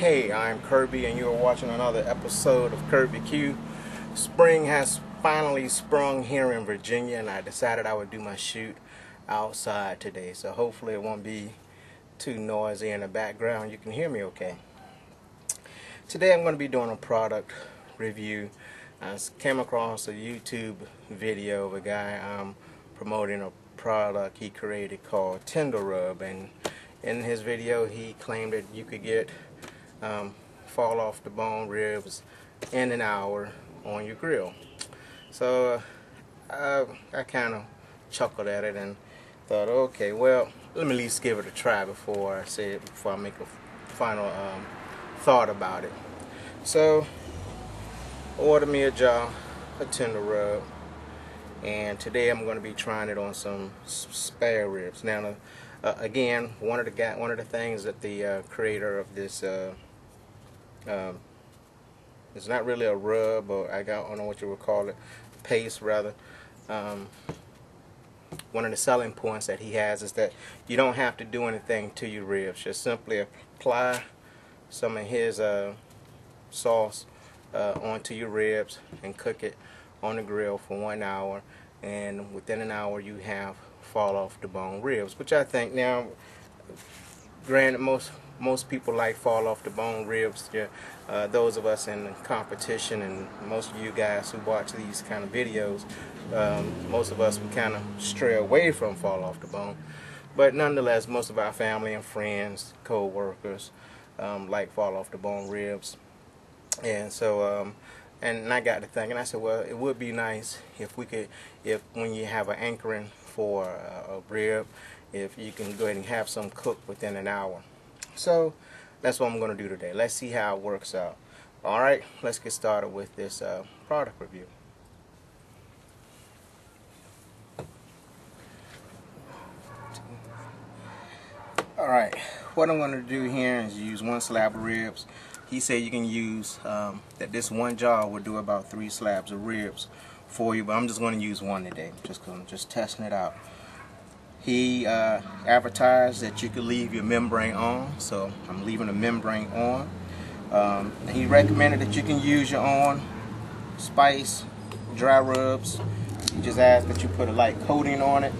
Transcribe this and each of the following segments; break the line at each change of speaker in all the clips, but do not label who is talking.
Hey, I'm Kirby and you're watching another episode of KIRBBQ. Spring has finally sprung here in Virginia and I decided I would do my shoot outside today. So hopefully it won't be too noisy in the background. You can hear me okay. Today I'm going to be doing a product review. I came across a YouTube video of a guy promoting a product he created called Tenda, and in his video he claimed that you could get fall off the bone ribs in an hour on your grill. So I kind of chuckled at it and thought, okay, well, let me at least give it a try before I make a final thought about it. So ordered me a jar of Tenda rub, and today I'm going to be trying it on some spare ribs. Now again, one of the things that the creator of this it's not really a rub, or I don't know what you would call it, paste rather. One of the selling points that he has is that you don't have to do anything to your ribs. Just simply apply some of his sauce onto your ribs and cook it on the grill for 1 hour, and within an hour you have fall off the bone ribs, which I think, now granted, most people like fall off the bone ribs. Those of us in competition, and most of you guys who watch these kind of videos, most of us would kind of stray away from fall off the bone, but nonetheless most of our family and friends, co-workers, like fall off the bone ribs. And so and I got to thinking, I said, well, it would be nice if we could, when you have an anchoring for a rib, if you can go ahead and have some cooked within an hour. So that's what I'm going to do today. Let's see how it works out. Alright, let's get started with this product review. Alright, what I'm going to do here is use 1 slab of ribs. He said you can use, that this 1 jar will do about 3 slabs of ribs for you, but I'm just going to use 1 today, just because I'm just testing it out. He advertised that you could leave your membrane on, so I'm leaving the membrane on. He recommended that you can use your own spice dry rubs. He just asked that you put a light coating on it.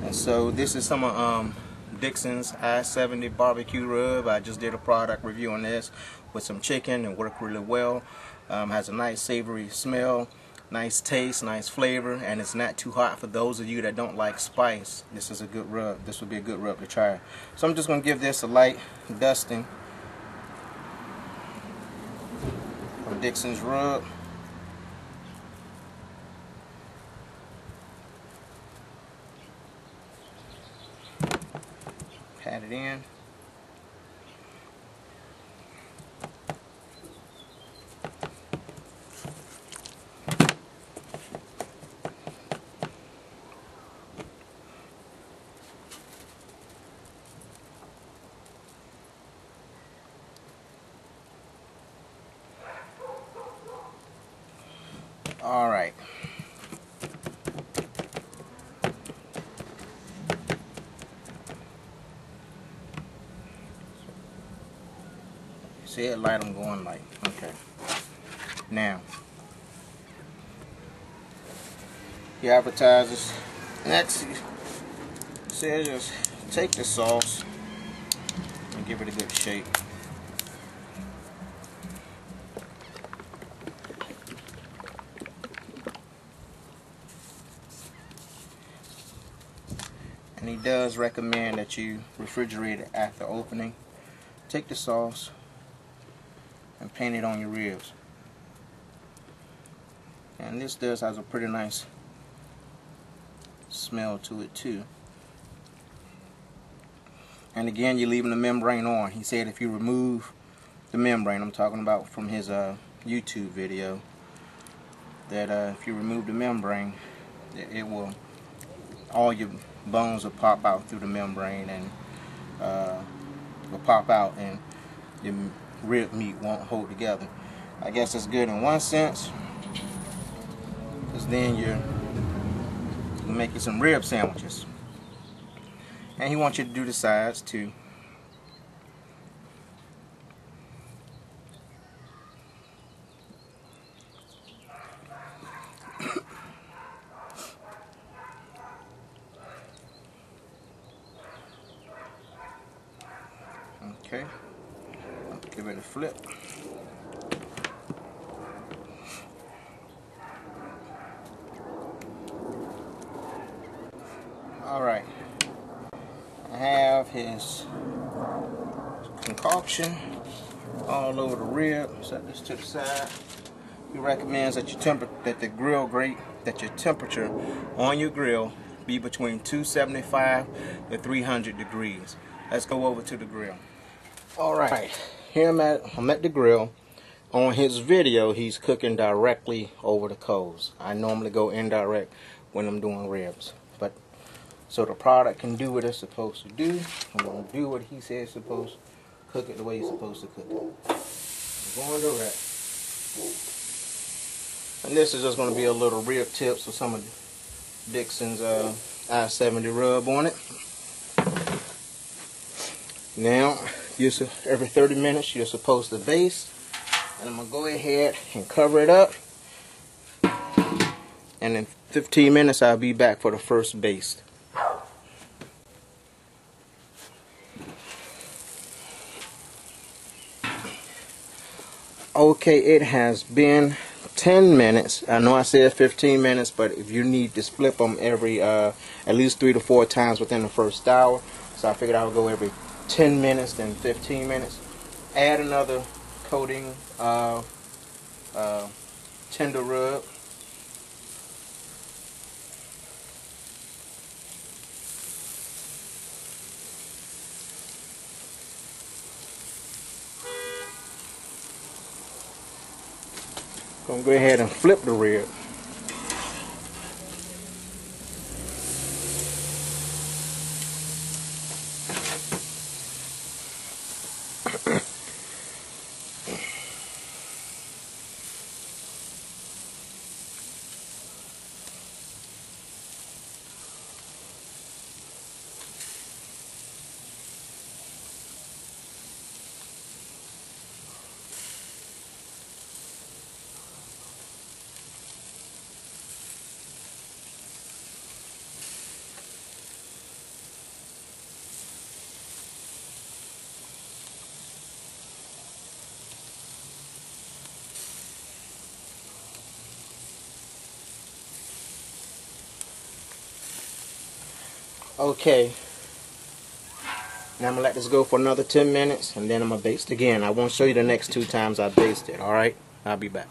And so this is some of Dixon's I-70 barbecue rub. I just did a product review on this with some chicken. It worked really well. Has a nice savory smell, nice taste, nice flavor, and it's not too hot for those of you that don't like spice. This is a good rub. This would be a good rub to try. So I'm just going to give this a light dusting of Dixon's rub. Pat it in. All right. See it light, I'm going light. Okay. Now, he advertises. Next, he says just take the sauce and give it a good shake. And he does recommend that you refrigerate it after opening. Take the sauce and paint it on your ribs. And this has a pretty nice smell to it too. And again, you're leaving the membrane on. He said if you remove the membrane, I'm talking about from his YouTube video, that if you remove the membrane, it will, all your bones will pop out through the membrane, and will pop out, and your rib meat won't hold together. I guess that's good in one sense, because then you're making some rib sandwiches. And he wants you to do the sides too. Okay, give it a flip. Alright, I have his concoction all over the rib. Set this to the side. He recommends that your temperature on your grill be between 275 to 300 degrees. Let's go over to the grill. Alright, here I'm at the grill. On his video, he's cooking directly over the coals. I normally go indirect when I'm doing ribs, but so the product can do what it's supposed to do. I'm going to do what he says it's supposed to. Cook it the way he's supposed to cook it. I'm going direct. And this is just going to be a little rib tips with some of Dixon's I-70 rub on it. Now, every 30 minutes you're supposed to baste. And I'm going to go ahead and cover it up. And in 15 minutes I'll be back for the first baste. Okay, it has been 10 minutes. I know I said 15 minutes, but if you need to split them every at least 3 to 4 times within the first hour, so I figured I would go every 10 minutes, then 15 minutes. Add another coating of Tenda rub. Gonna go ahead and flip the rib. Okay, now I'm going to let this go for another 10 minutes and then I'm going to baste again. I won't show you the next 2 times I baste it, alright? I'll be back.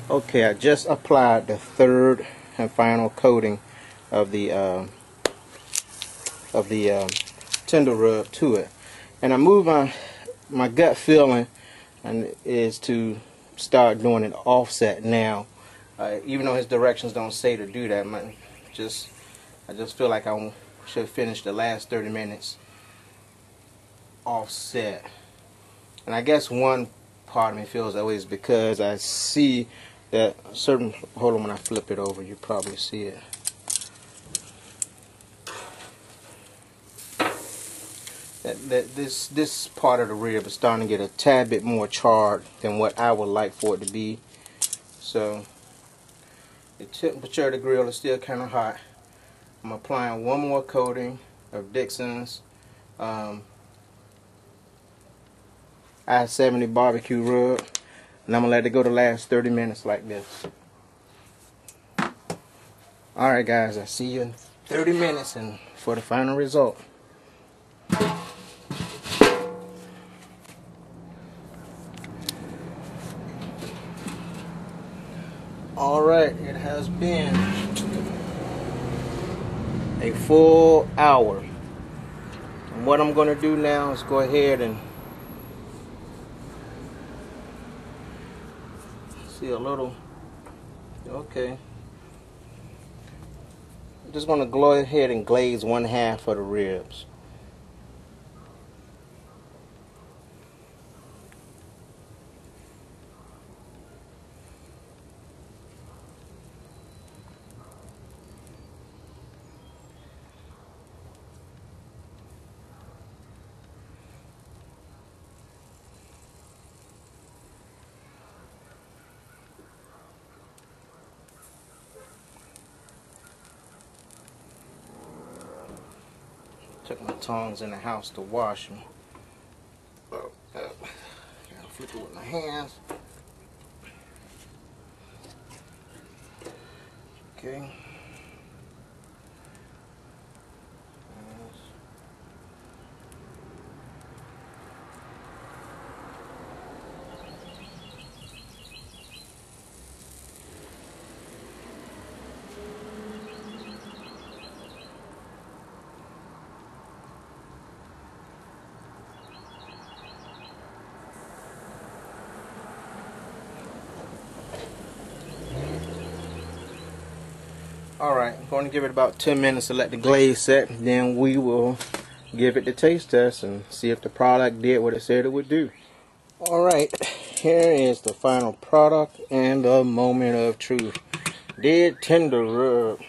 Okay, I just applied the third and final coating of the Tenda rub to it. And I move my gut feeling and is to start doing an offset now, even though his directions don't say to do that. I just feel like I should finish the last 30 minutes offset. And I guess one part of me feels that way is because I see that certain, hold on, when I flip it over you probably see it. That this part of the rib is starting to get a tad bit more charred than what I would like for it to be. So the temperature of the grill is still kind of hot. I'm applying one more coating of Dixon's I-70 barbecue rub, and I'm gonna let it go the last 30 minutes like this. Alright guys, I'll see you in 30 minutes and for the final result. Alright, it has been a full hour. And what I'm going to do now is go ahead and see a little, okay. I'm just going to go ahead and glaze 1/2 of the ribs. Took my tongs in the house to wash them. Gotta flip it with my hands. Okay. Alright, I'm going to give it about 10 minutes to let the glaze set, and then we will give it the taste test and see if the product did what it said it would do. Alright, here is the final product and the moment of truth. Did Tender Rib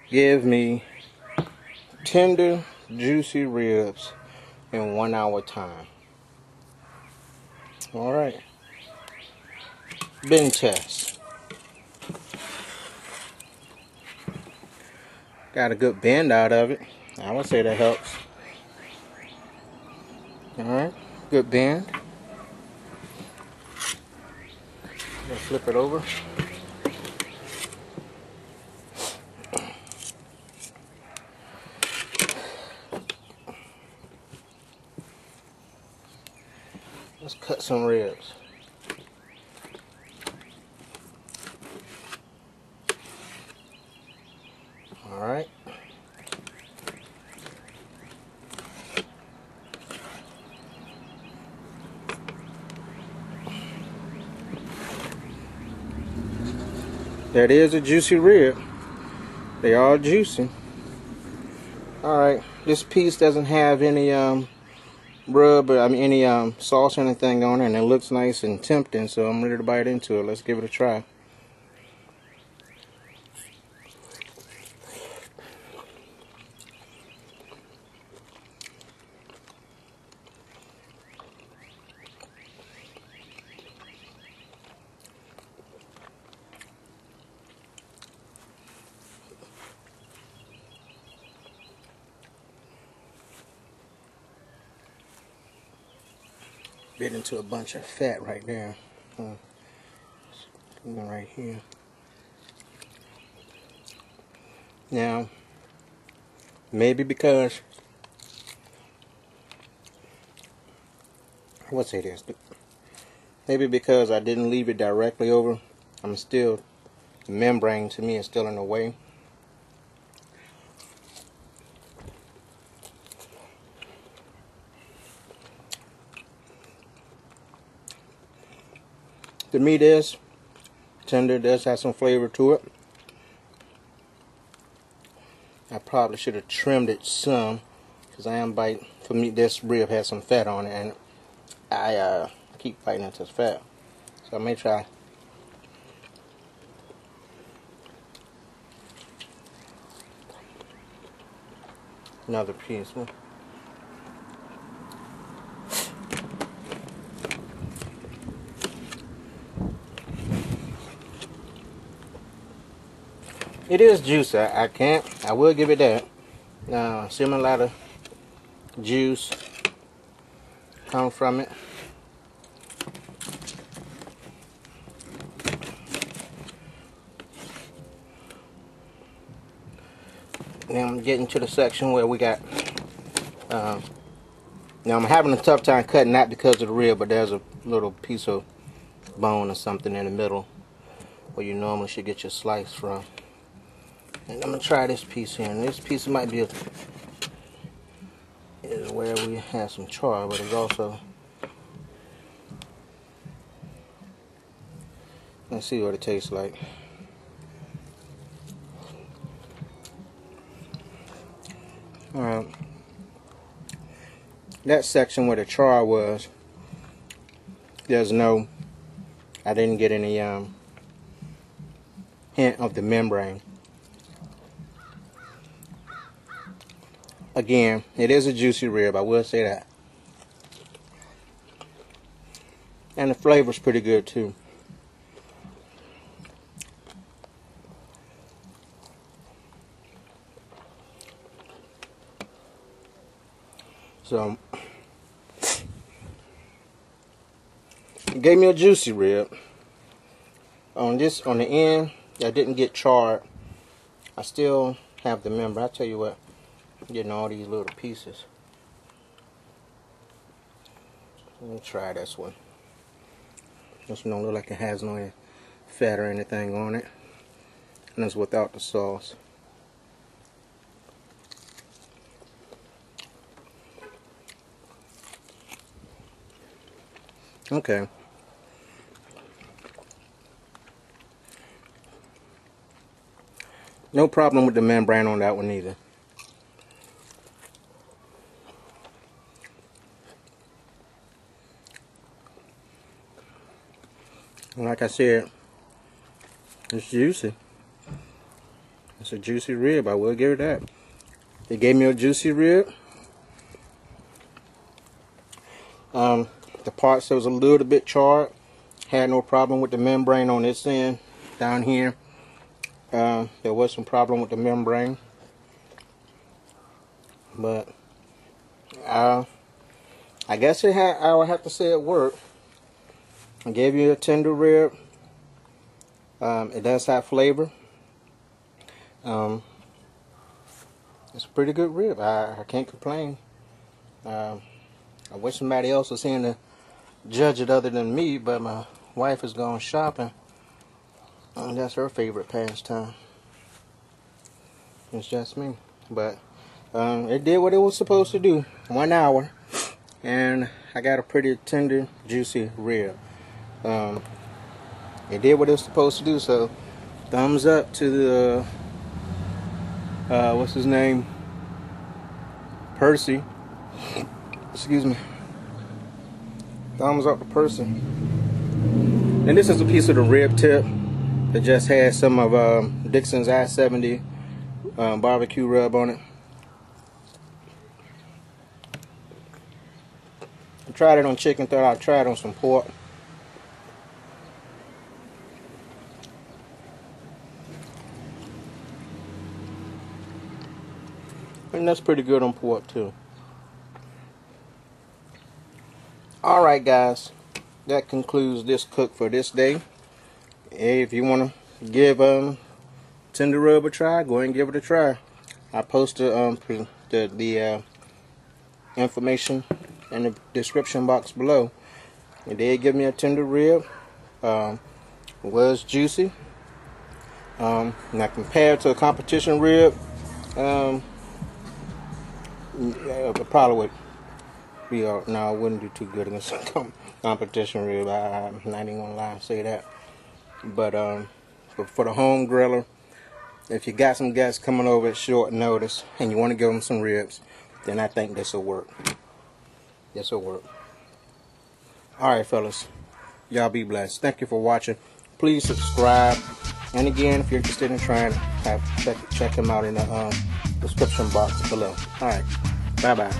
give me tender, juicy ribs in 1 hour time? Alright. Bend test. Got a good bend out of it. I would say that helps. Alright, good bend. Let's flip it over. Let's cut some ribs. Alright. That is a juicy rib. They are juicy. Alright, this piece doesn't have any rub, or any sauce or anything on it, and it looks nice and tempting, so I'm ready to bite into it. Let's give it a try. Bit into a bunch of fat right there. Right here. Now, maybe because, what's it is? Maybe because I didn't leave it directly over, the membrane to me is still in the way. The meat is tender, does have some flavor to it. I probably should have trimmed it some, because I am biting. For me, this rib has some fat on it, and I keep biting into this fat. So I may try. Another piece. It is juicy. I will give it that. Seeing a lot of juice come from it. Now I'm getting to the section where we got. Now I'm having a tough time cutting, not because of the rib, but there's a little piece of bone or something in the middle where you normally should get your slice from. And I'm gonna try this piece here, and this piece might be is where we have some char, but it's also, let's see what it tastes like. Alright, that section where the char was, I didn't get any hint of the membrane. Again, it is a juicy rib, I will say that. And the flavor's pretty good too. So it gave me a juicy rib. On the end, I didn't get charred. I still have the membrane. I tell you what, I'm getting all these little pieces. Let me try this one. This one don't look like it has no fat or anything on it, and it's without the sauce. Okay. No problem with the membrane on that one either. Like I said, it's juicy. It's a juicy rib. I will give it that. They gave me a juicy rib. The parts that was a little bit charred, had no problem with the membrane on this end. Down here, there was some problem with the membrane, but I guess I would have to say it worked. I gave you a tender rib. It does have flavor. It's a pretty good rib. I can't complain. I wish somebody else was here to judge it other than me, but my wife is going shopping, and that's her favorite pastime. It's just me. But it did what it was supposed to do. 1 hour, and I got a pretty tender, juicy rib. It did what it was supposed to do, so thumbs up to the what's his name, Percy. Excuse me. Thumbs up to Percy. And this is a piece of the rib tip that just has some of Dixon's I-70 barbecue rub on it. I tried it on chicken, thought I'd try it on some pork. And that's pretty good on pork too. Alright guys, that concludes this cook for this day. If you want to give tender rub a try, go ahead and give it a try. I posted the information in the description box below. It did give me a tender rib. It was juicy. Now compared to a competition rib, it probably would be no, I wouldn't do too good against a competition rib. I'm not even gonna lie and say that. But for the home griller, if you got some guests coming over at short notice and you want to give them some ribs, then I think this will work. This will work. Alright fellas, y'all be blessed. Thank you for watching. Please subscribe, and again, if you're interested in trying, check them out in the description box below. Alright, bye bye.